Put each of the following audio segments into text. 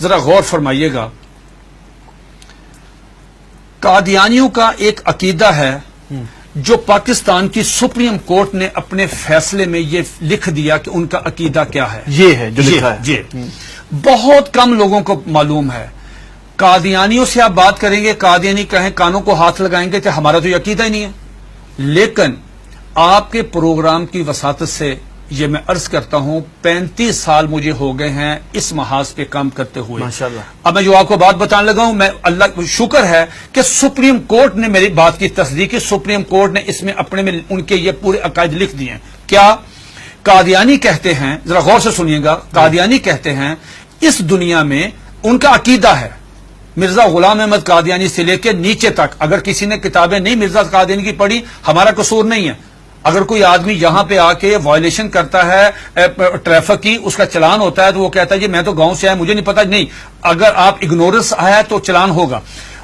ذرا غور فرمائیے گا، قادیانیوں کا ایک عقیدہ ہے جو پاکستان کی سپریم کورٹ نے اپنے فیصلے میں یہ لکھ دیا کہ ان کا عقیدہ کیا ہے. یہ ہے جو لکھا ہے. جی بہت کم لوگوں کو معلوم ہے. قادیانیوں سے آپ بات کریں گے، قادیانی کہیں کانوں کو ہاتھ لگائیں گے کہ ہمارا تو یہ عقیدہ ہی نہیں ہے. لیکن آپ کے پروگرام کی وساطت سے یہ میں عرض کرتا ہوں 35 سال مجھے ہو گئے ہیں اس محاذ پہ کام کرتے ہوئے. ماشاءاللہ. اب میں جو آپ کو بات بتانے لگا ہوں، میں اللہ شکر ہے کہ سپریم کورٹ نے میری بات کی تصدیق کی. سپریم کورٹ نے اس میں اپنے میں ان کے یہ پورے عقائد لکھ دیے ہیں. کیا قادیانی کہتے ہیں، ذرا غور سے سنیے گا، قادیانی کہتے ہیں اس دنیا میں ان کا عقیدہ ہے مرزا غلام احمد قادیانی سے لے کے نیچے تک. اگر کسی نے کتابیں نہیں مرزا قادیانی کی پڑھی، ہمارا قصور نہیں ہے. اگر کوئی آدمی یہاں پہ آ کے وائلیشن کرتا ہے ٹریفک کی، اس کا چلان ہوتا ہے تو وہ کہتا ہے جی میں تو گاؤں سے آیا، مجھے نہیں پتا. نہیں، اگر آپ اگنورنس آیا تو چلان ہوگا.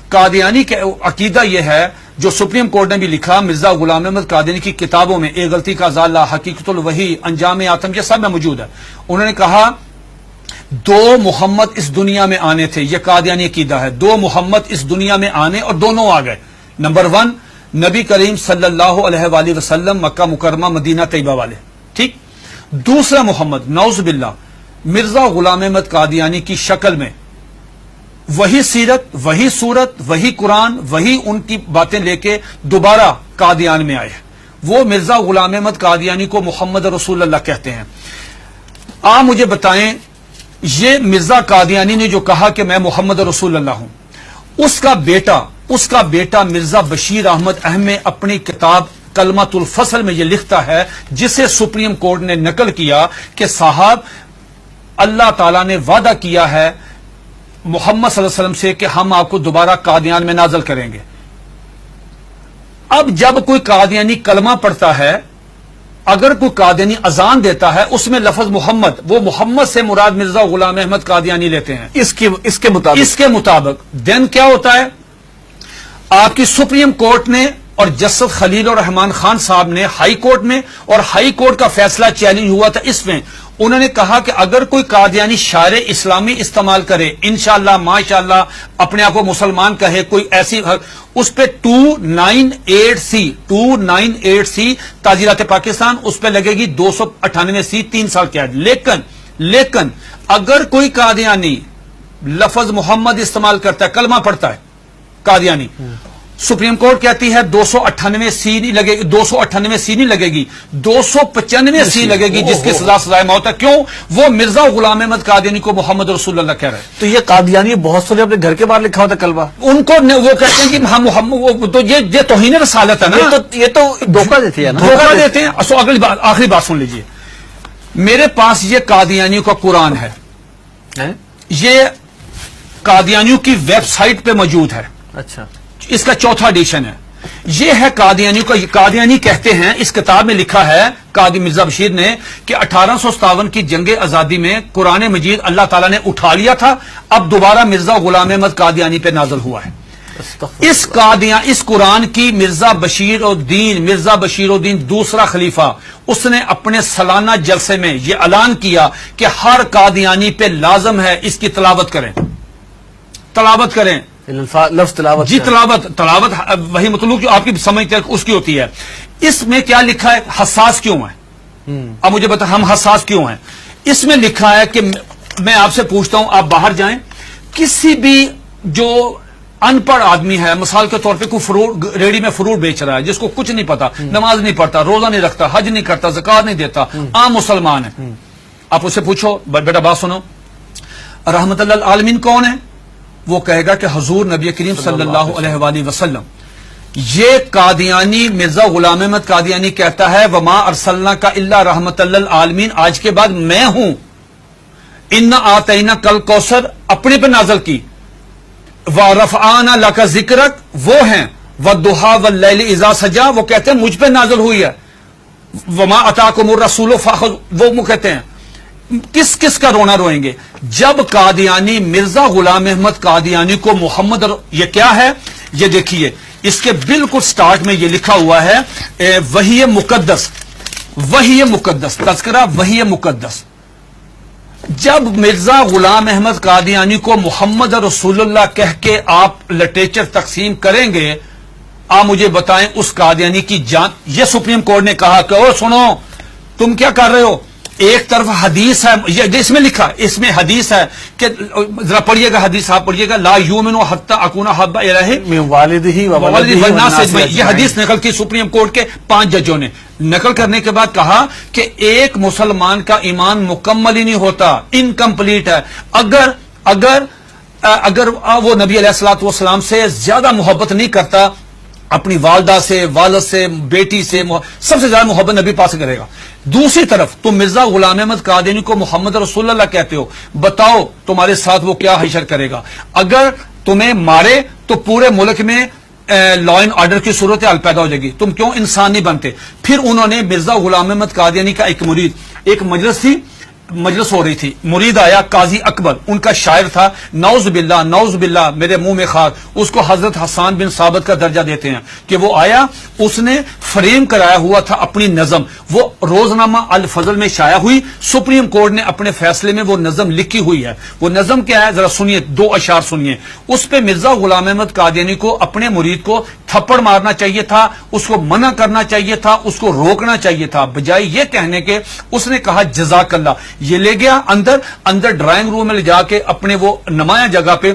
قادیانی کا عقیدہ یہ ہے جو سپریم کورٹ نے بھی لکھا مرزا غلام احمد قادیانی کی کتابوں میں، ایک غلطی کا ازالہ، حقیقت الوحی، انجام آتم، یہ سب میں موجود ہے. انہوں نے کہا 2 محمد اس دنیا میں آنے تھے. یہ قادیانی عقیدہ ہے. 2 محمد اس دنیا میں آنے اور دونوں آ گئے. نمبر 1 نبی کریم صلی اللہ علیہ وآلہ وسلم، مکہ مکرمہ مدینہ طیبہ والے، ٹھیک. دوسرا محمد نعوذ باللہ مرزا غلام احمد قادیانی کی شکل میں وہی سیرت، وہی صورت، وہی قرآن، وہی ان کی باتیں لے کے دوبارہ قادیان میں آئے. وہ مرزا غلام احمد قادیانی کو محمد رسول اللہ کہتے ہیں. آپ مجھے بتائیں یہ مرزا قادیانی نے جو کہا کہ میں محمد رسول اللہ ہوں، اس کا بیٹا مرزا بشیر احمد احمد اپنی کتاب کلمۃ الفصل میں یہ لکھتا ہے، جسے سپریم کورٹ نے نقل کیا کہ صاحب اللہ تعالیٰ نے وعدہ کیا ہے محمد صلی اللہ علیہ وسلم سے کہ ہم آپ کو دوبارہ قادیان میں نازل کریں گے. اب جب کوئی قادیانی کلمہ پڑھتا ہے، اگر کوئی قادیانی اذان دیتا ہے، اس میں لفظ محمد، وہ محمد سے مراد مرزا غلام احمد قادیانی لیتے ہیں اس کے مطابق دین کیا ہوتا ہے؟ آپ کی سپریم کورٹ نے اور جسٹس خلیل الرحمان خان صاحب نے ہائی کورٹ میں، اور ہائی کورٹ کا فیصلہ چیلنج ہوا تھا اس میں، انہوں نے کہا کہ اگر کوئی قادیانی شعر اسلامی استعمال کرے، انشاءاللہ ماشاءاللہ اپنے آپ کو مسلمان کہے، کوئی ایسی، اس پہ 298C تعزیرات پاکستان، اس پہ لگے گی 298C 3 سال قید. لیکن اگر کوئی قادیانی لفظ محمد استعمال کرتا ہے، کلمہ پڑھتا ہے قادیانی، سپریم کورٹ کہتی ہے 298C نہیں لگے گی، 298C نہیں لگے گی، 295C لگے گی، جس کی سزا سزائے موت ہے. کیوں؟ وہ مرزا غلام احمد قادیانی کو محمد رسول اللہ کہہ رہے ہیں. تو یہ قادیانی بہت سارے اپنے گھر کے باہر لکھا ہوتا کلمہ، ان کو وہ کہتے ہیں کہ ہم محمد، تو یہ توہین رسالت ہے نا. یہ تو دھوکہ دیتے ہیں نا، دھوکہ دیتے ہیں. آخری بات سن لیجئے، میرے پاس یہ قادیانیوں کا قرآن ہے، یہ قادیانیوں کی ویب سائٹ پہ موجود ہے. اچھا، اس کا 4تھا ایڈیشن ہے. یہ ہے قادیانیوں کا. قادیانی کہتے ہیں، اس کتاب میں لکھا ہے قاضی مرزا بشیر نے کہ 1857 کی جنگ آزادی میں قرآن مجید اللہ تعالیٰ نے اٹھا لیا تھا، اب دوبارہ مرزا غلام احمد قادیانی پہ نازل ہوا ہے. اس قرآن کی مرزا بشیر الدین دوسرا خلیفہ، اس نے اپنے سالانہ جلسے میں یہ اعلان کیا کہ ہر قادیانی پہ لازم ہے اس کی تلاوت کریں. لفظ تلاوت، جی تلاوت وہی مطلوب جو آپ کی سمجھ اس کی ہوتی ہے. اس میں کیا لکھا ہے؟ حساس کیوں ہے؟ اب مجھے بتا ہم حساس کیوں ہیں؟ اس میں لکھا ہے کہ میں آپ سے پوچھتا ہوں، آپ باہر جائیں، کسی بھی جو ان پڑھ آدمی ہے، مثال کے طور پہ کوئی ریڑی میں فروٹ بیچ رہا ہے، جس کو کچھ نہیں پتا، نماز نہیں پڑھتا، روزہ نہیں رکھتا، حج نہیں کرتا، زکات نہیں دیتا، عام مسلمان ہے، آپ اسے پوچھو بیٹا بات سنو، رحمت اللہ العالمین کون ہے؟ وہ کہے گا کہ حضور نبی کریم صلی اللہ علیہ وآلہ وسلم. یہ قادیانی مرزا غلام احمد قادیانی کہتا ہے وما ارسلناک الا رحمت للعالمین، آج کے بعد میں ہوں. انا آتینا کل کوثر اپنے پہ نازل کی، ورفعنا لک ذکرک وہ ہیں، والضحی واللیل اذا سجا وہ کہتے ہیں مجھ پہ نازل ہوئی ہے، وما اتاکم الرسول فخذوہ وہ کہتے ہیں. کس کس کا رونا روئیں گے جب قادیانی مرزا غلام احمد قادیانی کو محمد یہ کیا ہے؟ یہ دیکھیے اس کے بالکل سٹارٹ میں یہ لکھا ہوا ہے وحی مقدس تذکرہ وحی مقدس. جب مرزا غلام احمد قادیانی کو محمد رسول اللہ کہہ کے آپ لٹریچر تقسیم کریں گے، آپ مجھے بتائیں اس قادیانی کی جان. یہ سپریم کورٹ نے کہا کہ او سنو تم کیا کر رہے ہو، ایک طرف حدیث ہے، یہ اس میں لکھا، اس میں حدیث ہے کہ ذرا پڑھیے گا حدیث، آپ پڑھیے گا، لا یؤمن حتی اکون احب الیہ من والدہ و ولدہ والناس والناس اجمعین. یہ حدیث نقل کی سپریم کورٹ کے 5 ججوں نے. نقل کرنے کے بعد کہا کہ ایک مسلمان کا ایمان مکمل ہی نہیں ہوتا، انکمپلیٹ ہے اگر وہ نبی علیہ الصلوۃ والسلام سے زیادہ محبت نہیں کرتا، اپنی والدہ سے، والد سے، بیٹی سے، سب سے زیادہ محبت نبی پاس کرے گا. دوسری طرف تم مرزا غلام احمد قادیانی کو محمد رسول اللہ کہتے ہو، بتاؤ تمہارے ساتھ وہ کیا حشر کرے گا. اگر تمہیں مارے تو پورے ملک میں لا اینڈ آرڈر کی صورتحال پیدا ہو جائے گی، تم کیوں انسان نہیں بنتے. پھر انہوں نے مرزا غلام احمد قادیانی کا ایک مرید، ایک مجلس ہو رہی تھی، مرید آیا قاضی اکبر، ان کا شاعر تھا، نعوذ باللہ میرے منہ میں خاک، اس کو حضرت حسان بن ثابت کا درجہ دیتے ہیں کہ وہ آیا، اس نے فریم کرایا ہوا تھا اپنی نظم، وہ روزنامہ الفضل میں شائع ہوئی. سپریم کورٹ نے اپنے فیصلے میں وہ نظم لکھی ہوئی ہے. وہ نظم کیا ہے ذرا سنیے، 2 اشعار سنیے. اس پہ مرزا غلام احمد قادیانی کو اپنے مرید کو تھپڑ مارنا چاہیے تھا، اس کو منع کرنا چاہیے تھا، اس کو روکنا چاہیے تھا، بجائے یہ کہنے کے اس نے کہا جزاک اللہ. یہ لے گیا اندر ڈرائنگ روم میں لے جا کے اپنے وہ نمایاں جگہ پہ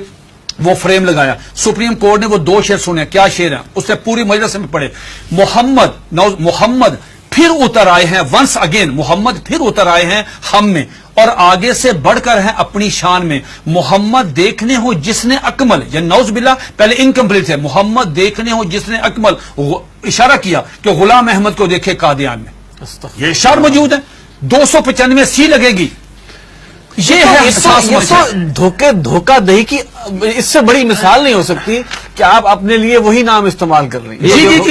وہ فریم لگایا. سپریم کورٹ نے وہ 2 شعر سنے. کیا شعر ہیں اس نے پوری مجلس میں پڑھے. محمد پھر اتر آئے ہیں، ونس اگین محمد پھر اتر آئے ہیں ہم میں، اور آگے سے بڑھ کر ہیں اپنی شان میں. محمد دیکھنے ہو جس نے اکمل، یا نعوذ باللہ پہلے انکمپلیٹ ہے، محمد دیکھنے ہو جس نے اکمل، اشارہ کیا کہ غلام احمد کو دیکھے قادیان میں. یہ اشعار موجود ہے، 295 سی لگے گی. یہ ہے احساس دھوکہ دہی کی اس سے بڑی مثال نہیں ہو سکتی کہ آپ اپنے لیے وہی نام استعمال کر رہے ہیں.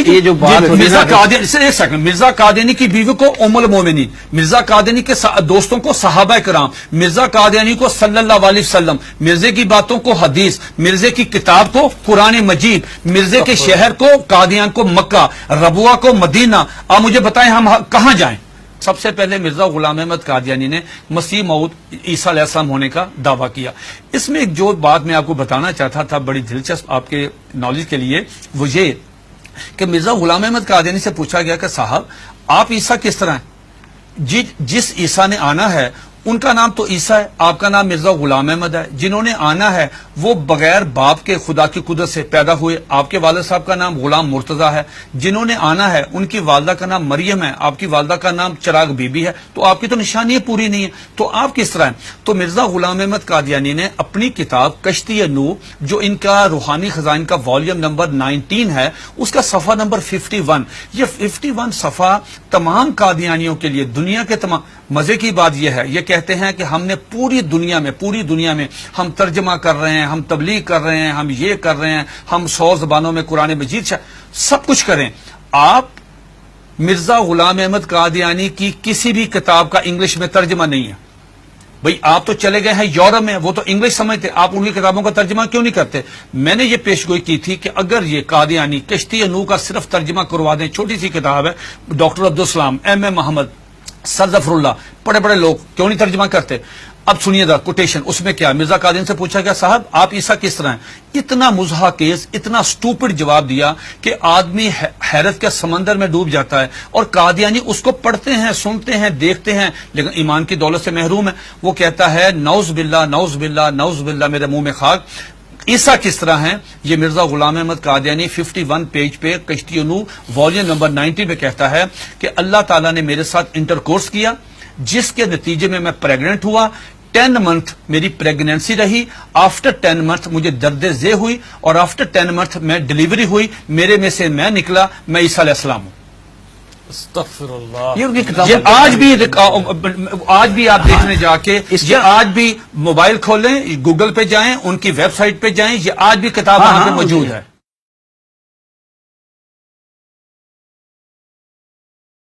یہ جو بات مرزا قادیانی، ایک سیکنڈ، مرزا قادیانی کی بیوی کو ام المومنین، مرزا قادیانی کے دوستوں کو صحابہ کرام، مرزا قادیانی کو صلی اللہ علیہ وسلم، مرزے کی باتوں کو حدیث، مرزے کی کتاب کو قرآن مجید، مرزے کے شہر کو قادیان کو مکہ، ربوہ کو مدینہ. آپ مجھے بتائیں ہم کہاں جائیں؟ سب سے پہلے مرزا غلام احمد قادیانی نے مسیح موعود عیسیٰ علیہ السلام ہونے کا دعویٰ کیا. اس میں ایک جو بات میں آپ کو بتانا چاہتا تھا بڑی دلچسپ آپ کے نالج کے لیے، وہ یہ کہ مرزا غلام احمد قادیانی سے پوچھا گیا کہ صاحب آپ عیسیٰ کس طرح ہیں؟ جس عیسیٰ نے آنا ہے ان کا نام تو عیسیٰ ہے، آپ کا نام مرزا غلام احمد ہے. جنہوں نے آنا ہے وہ بغیر باپ کے خدا کی قدرت سے پیدا ہوئے، آپ کے والد صاحب کا نام غلام مرتضیٰ ہے. جنہوں نے آنا ہے ان کی والدہ کا نام مریم ہے، آپ کی والدہ کا نام چراغ بی بی ہے. تو آپ کی تو نشانی پوری نہیں ہے، تو آپ کس طرح ہیں؟ تو مرزا غلام احمد قادیانی نے اپنی کتاب کشتی نوح، جو ان کا روحانی خزائن کا والیوم نمبر 19 ہے، اس کا صفحہ نمبر 51، یہ 51 صفحہ تمام قادیانیوں کے لیے، دنیا کے تمام. مزے کی بات یہ ہے، یہ کہتے ہیں کہ ہم نے پوری دنیا میں ہم ترجمہ کر رہے ہیں، ہم تبلیغ کر رہے ہیں، ہم یہ کر رہے ہیں، ہم 100 زبانوں میں قرآن مجید سب کچھ کریں. آپ مرزا غلام احمد قادیانی کی کسی بھی کتاب کا انگلش میں ترجمہ نہیں ہے. بھئی آپ تو چلے گئے ہیں یورپ میں، وہ تو انگلش سمجھتے، آپ ان کی کتابوں کا ترجمہ کیوں نہیں کرتے؟ میں نے یہ پیشگوئی کی تھی کہ اگر یہ قادیانی کشتی نوح کا صرف ترجمہ کروا دیں، چھوٹی سی کتاب ہے، ڈاکٹر عبدالسلام، ایم محمد، سر ظفر اللہ، بڑے لوگ کیوں نہیں ترجمہ کرتے؟ اب سنیے دا کوٹیشن، اس میں کیا مرزا قادیانی سے پوچھا گیا صاحب آپ عیسیٰ کس طرح ہیں؟ اتنا مضحکیز، اتنا سٹوپڈ جواب دیا کہ آدمی حیرت کے سمندر میں ڈوب جاتا ہے. اور قادیانی اس کو پڑھتے ہیں، سنتے ہیں، دیکھتے ہیں، لیکن ایمان کی دولت سے محروم ہے. وہ کہتا ہے نعوذ باللہ میرے منہ میں خاک، عیسیٰ کس طرح ہیں؟ یہ مرزا غلام احمد قادیانی 51 پیج پہ کشتی نوح والیوم نمبر 90 پہ کہتا ہے کہ اللہ تعالیٰ نے میرے ساتھ انٹرکورس کیا، جس کے نتیجے میں پریگننٹ ہوا. 10 منتھ میری پریگنینسی رہی، آفٹر 10 منتھ مجھے درد ذیل ہوئی، اور آفٹر 10 منتھ میں ڈیلیوری ہوئی، میرے میں سے میں نکلا، میں عیسیٰ علیہ السلام ہوں. استغفر اللہ. یہ آج بھی آپ دیکھنے جا کے، یہ آج بھی موبائل کھولیں، گوگل پہ جائیں، ان کی ویب سائٹ پہ جائیں، یہ آج بھی کتاب وہاں پہ موجود ہے.